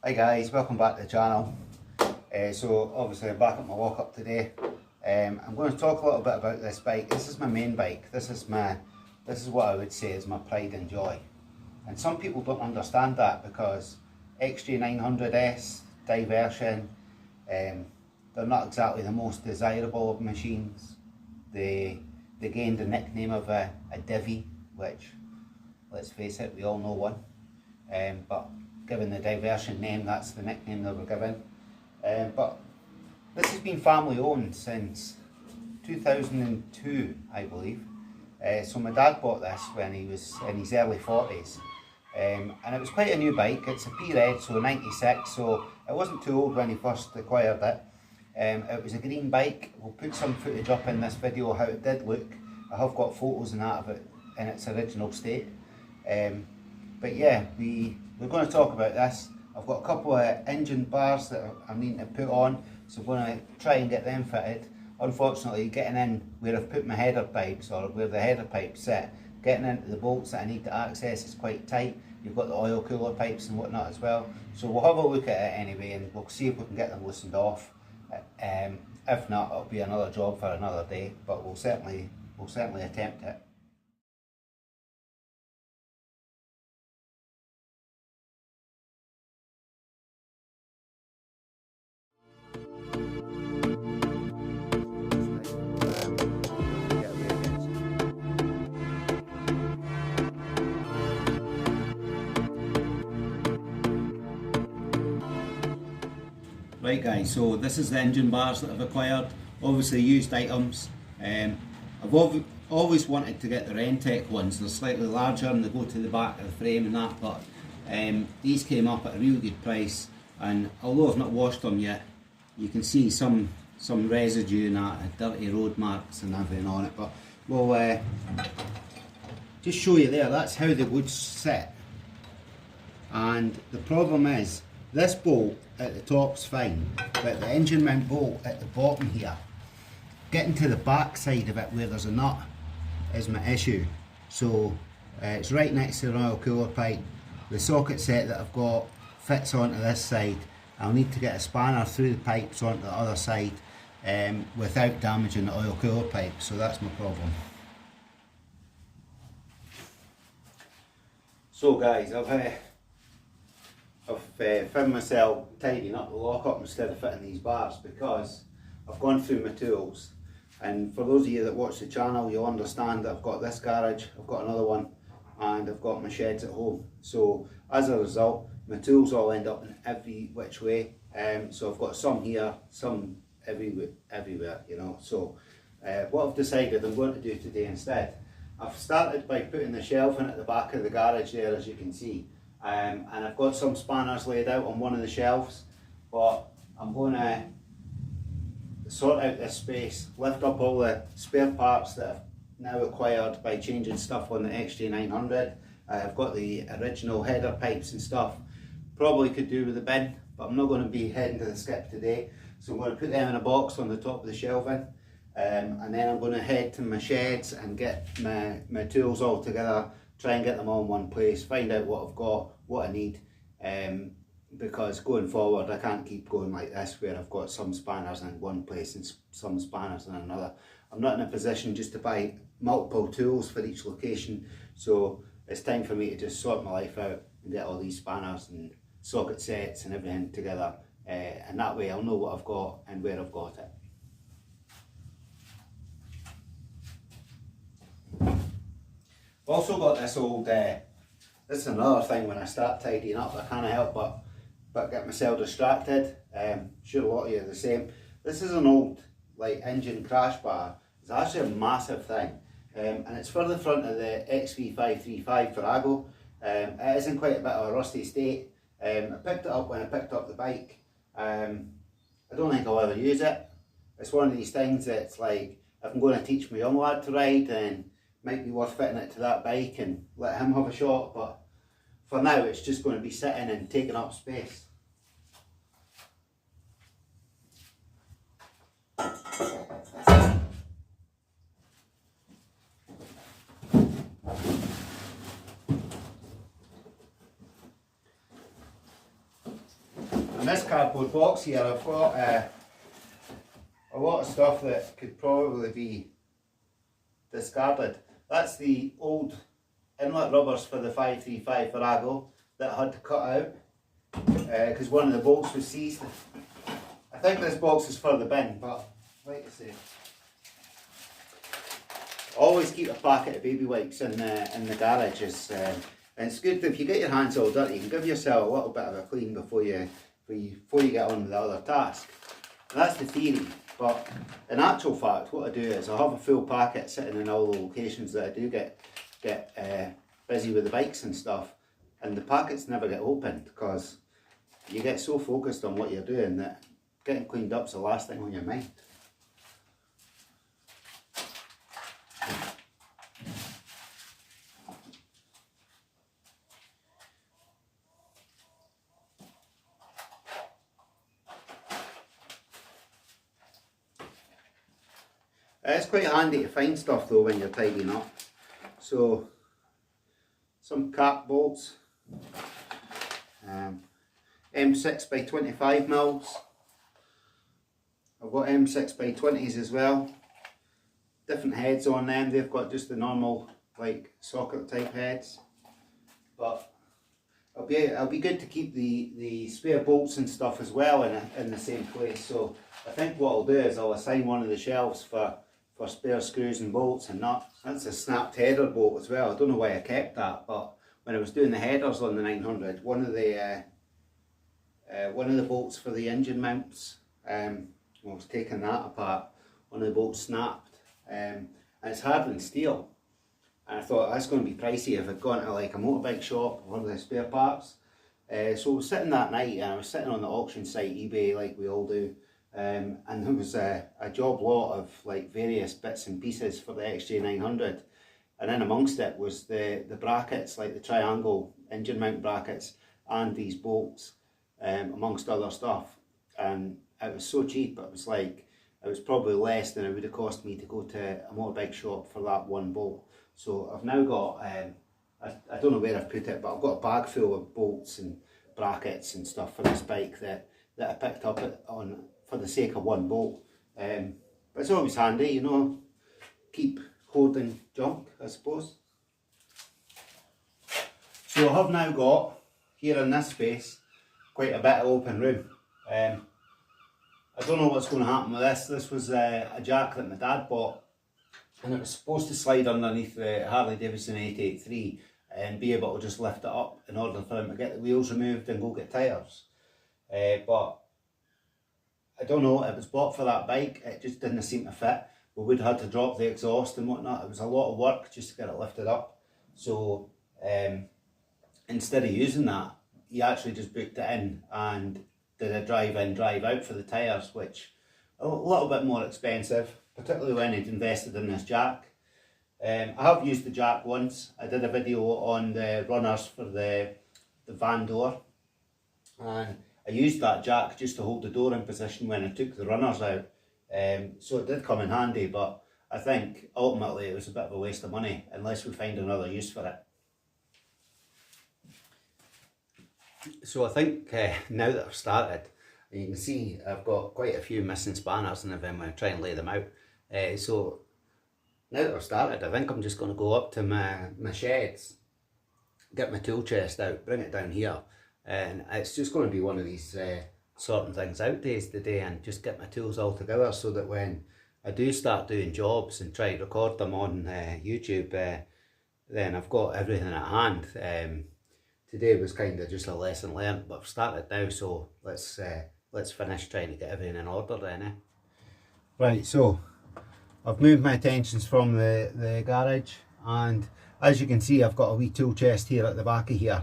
Hi guys, welcome back to the channel. So obviously I'm back at my walk-up today. I'm going to talk a little bit about this bike. This is my main bike. This is what I would say is my pride and joy. And some people don't understand that because XJ900s Diversion, they're not exactly the most desirable of machines. They gained the nickname of a divvy, which, let's face it, we all know one. But given the Diversion name, that's the nickname they were given. But this has been family owned since 2002, I believe. So my dad bought this when he was in his early 40s. And it was quite a new bike. It's a P-Red, so 96, so it wasn't too old when he first acquired it. It was a green bike. We'll put some footage up in this video how it did look. I have got photos and that of it in its original state. But yeah, we're going to talk about this. I've got a couple of engine bars that I'm needing to put on, so I'm going to try and get them fitted. Unfortunately, getting in where I've put my header pipes, or where the header pipes sit, getting into the bolts that I need to access is quite tight. You've got the oil cooler pipes and whatnot as well. So we'll have a look at it anyway, and we'll see if we can get them loosened off. If not, it'll be another job for another day, but we'll certainly attempt it. Right guys, so this is the engine bars that I've acquired, obviously used items. I've always wanted to get the Rentec ones. They're slightly larger and they go to the back of the frame and that, but these came up at a really good price, and although I've not washed them yet, you can see some residue and that, dirty road marks and everything on it, but we'll just show you there. That's how they would sit. And the problem is, this bolt at the top's fine, but the engine mount bolt at the bottom here, getting to the back side of it where there's a nut is my issue. So it's right next to the oil cooler pipe. The socket set that I've got fits onto this side. I'll need to get a spanner through the pipes onto the other side without damaging the oil cooler pipe, so that's my problem. So guys, I've found myself tidying up the lockup instead of fitting these bars because I've gone through my tools, and for those of you that watch the channel, you'll understand that I've got this garage, I've got another one, and I've got my sheds at home. So as a result, my tools all end up in every which way. So I've got some here, some everywhere, you know. So what I've decided I'm going to do today instead, I've started by putting the shelving at the back of the garage there, as you can see. And I've got some spanners laid out on one of the shelves, but I'm going to sort out this space, lift up all the spare parts that I've now acquired by changing stuff on the XJ900. I've got the original header pipes and stuff. Probably could do with a bin, but I'm not going to be heading to the skip today, so I'm going to put them in a box on the top of the shelving, and then I'm going to head to my sheds and get my tools all together, try and get them all in one place, find out what I've got, what I need, because going forward I can't keep going like this where I've got some spanners in one place and some spanners in another. I'm not in a position just to buy multiple tools for each location, so it's time for me to just sort my life out and get all these spanners and socket sets and everything together, and that way I'll know what I've got and where I've got it. I've also got this old, this is another thing when I start tidying up, I can't help but get myself distracted. Sure a lot of you are the same. This is an old engine crash bar. It's actually a massive thing, and it's for the front of the XV535 Farrago. It is in quite a bit of a rusty state. I picked it up when I picked up the bike. I don't think I'll ever use it. It's one of these things that's like, if I'm going to teach my young lad to ride, then might be worth fitting it to that bike and let him have a shot, but for now it's just going to be sitting and taking up space. In this cardboard box here I've got a lot of stuff that could probably be discarded. That's the old inlet rubbers for the 535 Virago that I had to cut out because one of the bolts was seized. I think this box is for the bin, but like I say, always keep a packet of baby wipes in the garage. And it's good if you get your hands all dirty, you can give yourself a little bit of a clean before you get on with the other task. And that's the theory, but in actual fact what I do is I have a full packet sitting in all the locations that I do get busy with the bikes and stuff, and the packets never get opened because you get so focused on what you're doing that getting cleaned up is the last thing on your mind. It's quite handy to find stuff though when you're tidying up. So, some cap bolts, M6 by 25 mils. I've got M6 by 20s as well. Different heads on them. They've got just the normal like socket type heads, but it'll be good to keep the spare bolts and stuff as well in the same place. So I think what I'll do is I'll assign one of the shelves for spare screws and bolts and nuts. That's a snapped header bolt as well. I don't know why I kept that, but when I was doing the headers on the 900, one of the bolts for the engine mounts, I was taking that apart, one of the bolts snapped, and it's hardened steel, and I thought that's going to be pricey if I'd gone to like a motorbike shop or one of the spare parts. So I was sitting that night and I was sitting on the auction site, eBay, like we all do, and there was a job lot of like various bits and pieces for the XJ900, and in amongst it was the brackets, like the triangle engine mount brackets and these bolts, amongst other stuff, and it was so cheap. It was like, it was probably less than it would have cost me to go to a motorbike shop for that one bolt. So I've now got, I don't know where I've put it, but I've got a bag full of bolts and brackets and stuff for this bike that I picked up for the sake of one bolt. But it's always handy, you know, keep hoarding junk, I suppose. So I have now got, here in this space, quite a bit of open room. I don't know what's going to happen with this. This was a jack that my dad bought, and it was supposed to slide underneath the Harley Davidson 883 and be able to just lift it up in order for him to get the wheels removed and go get tyres. But I don't know, it was bought for that bike, it just didn't seem to fit. We would have had to drop the exhaust and whatnot. It was a lot of work just to get it lifted up. So instead of using that, he actually just booked it in and did a drive in, drive out for the tyres, which a little bit more expensive, particularly when he'd invested in this jack. I have used the jack once. I did a video on the runners for the van door, and I used that jack just to hold the door in position when I took the runners out. So it did come in handy, but I think ultimately it was a bit of a waste of money unless we find another use for it. So I think now that I've started, you can see I've got quite a few missing spanners and everything when I try and lay them out. So now that I've started, I think I'm just going to go up to my sheds, get my tool chest out, bring it down here, and it's just going to be one of these sorting things out days today, and just get my tools all together so that when I do start doing jobs and try to record them on YouTube, then I've got everything at hand. Today was kind of just a lesson learned, but I've started now, so let's finish trying to get everything in order then. Right, so I've moved my attentions from the garage, and as you can see I've got a wee tool chest here at the back of here.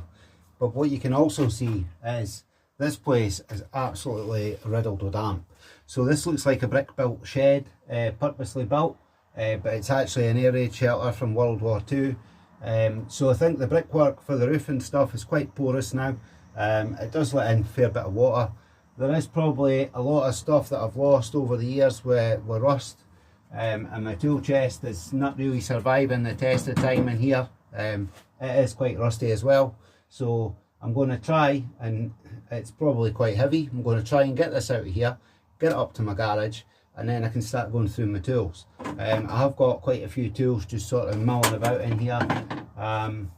But what you can also see is this place is absolutely riddled with damp. So this looks like a brick built shed, purposely built, but it's actually an air raid shelter from World War II. So I think the brickwork for the roof and stuff is quite porous now. It does let in a fair bit of water. There is probably a lot of stuff that I've lost over the years with rust, and my tool chest is not really surviving the test of time in here. It is quite rusty as well, so I'm going to try and it's probably quite heavy. I'm going to try and get this out of here, get it up to my garage, and then I can start going through my tools. I have got quite a few tools just sort of milling about in here, and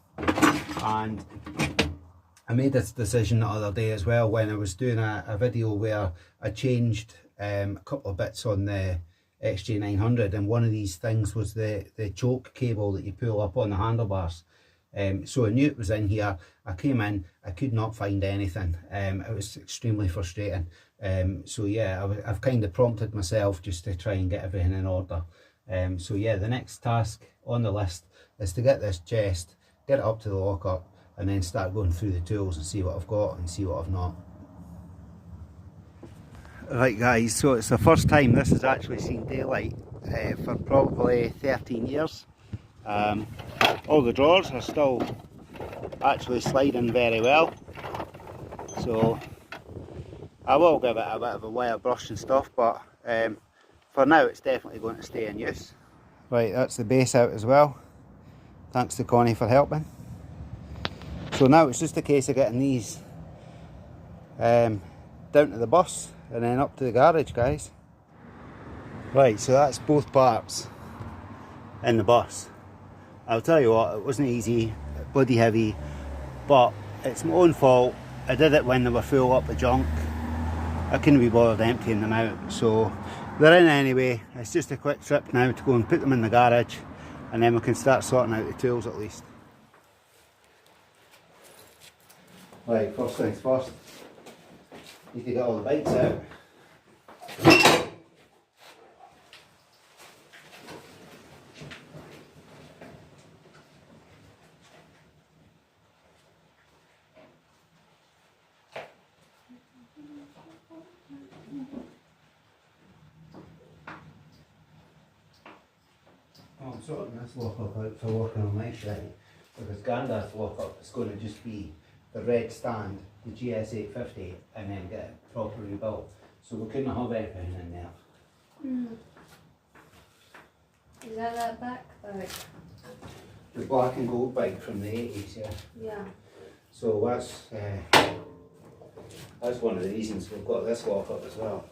I made this decision the other day as well when I was doing a video where I changed a couple of bits on the XJ900, and one of these things was the choke cable that you pull up on the handlebars. So I knew it was in here. I came in, I could not find anything. It was extremely frustrating. So yeah, I've kind of prompted myself just to try and get everything in order. So yeah, the next task on the list is to get this chest, get it up to the lockup, and then start going through the tools and see what I've got and see what I've not. Right guys, so it's the first time this has actually seen daylight for probably 13 years. All the drawers are still actually sliding very well, so I will give it a bit of a wire brush and stuff, but for now it's definitely going to stay in use. Right, that's the base out as well. Thanks to Connie for helping. So now it's just a case of getting these down to the bus and then up to the garage, guys. Right, so that's both parts in the bus. I'll tell you what, it wasn't easy, bloody heavy, but it's my own fault. I did it when they were full up with junk. I couldn't be bothered emptying them out, so they're in anyway. It's just a quick trip now to go and put them in the garage, and then we can start sorting out the tools at least. Right, first things first, need to get all the bikes out. I'm sorting this lockup out for working on my side, because Gandalf's lockup is going to just be the red stand, the GS850, and then get it properly rebuilt. So we couldn't have everything in there. Is that back bike? The black and gold bike from the 80s, yeah. Yeah. So that's one of the reasons we've got this lockup as well.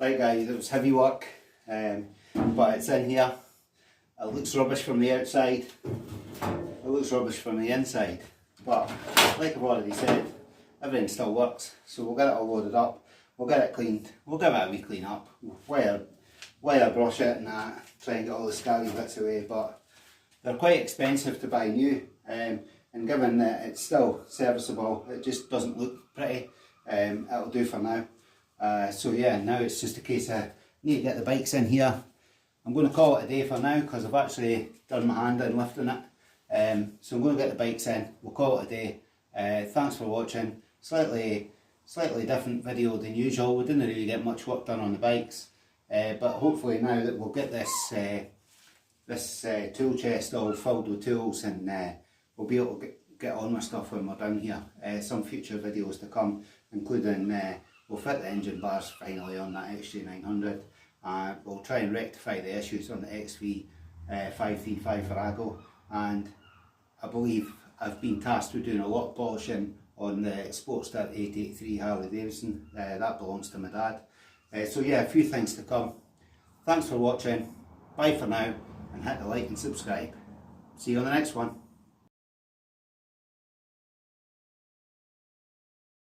Right guys, it was heavy work, but it's in here. It looks rubbish from the outside, it looks rubbish from the inside, but like I've already said, everything still works. So we'll get it all loaded up, we'll get it cleaned, we'll give it a wee clean up, wire brush it and that, try and get all the scally bits away, but they're quite expensive to buy new, and given that it's still serviceable, it just doesn't look pretty. It'll do for now. So yeah, now it's just a case of need to get the bikes in here. I'm going to call it a day for now because I've actually done my hand in lifting it. So I'm going to get the bikes in, we'll call it a day. Thanks for watching. Slightly different video than usual. We didn't really get much work done on the bikes, but hopefully now that we'll get this tool chest all filled with tools, and we'll be able to get on with stuff when we're done here. Some future videos to come, including we'll fit the engine bars finally on that XJ900. We'll try and rectify the issues on the XV535 Virago, and I believe I've been tasked with doing a lot of polishing on the Sportster 883 Harley Davidson. That belongs to my dad. So yeah, a few things to come. Thanks for watching, bye for now, and hit the like and subscribe. See you on the next one.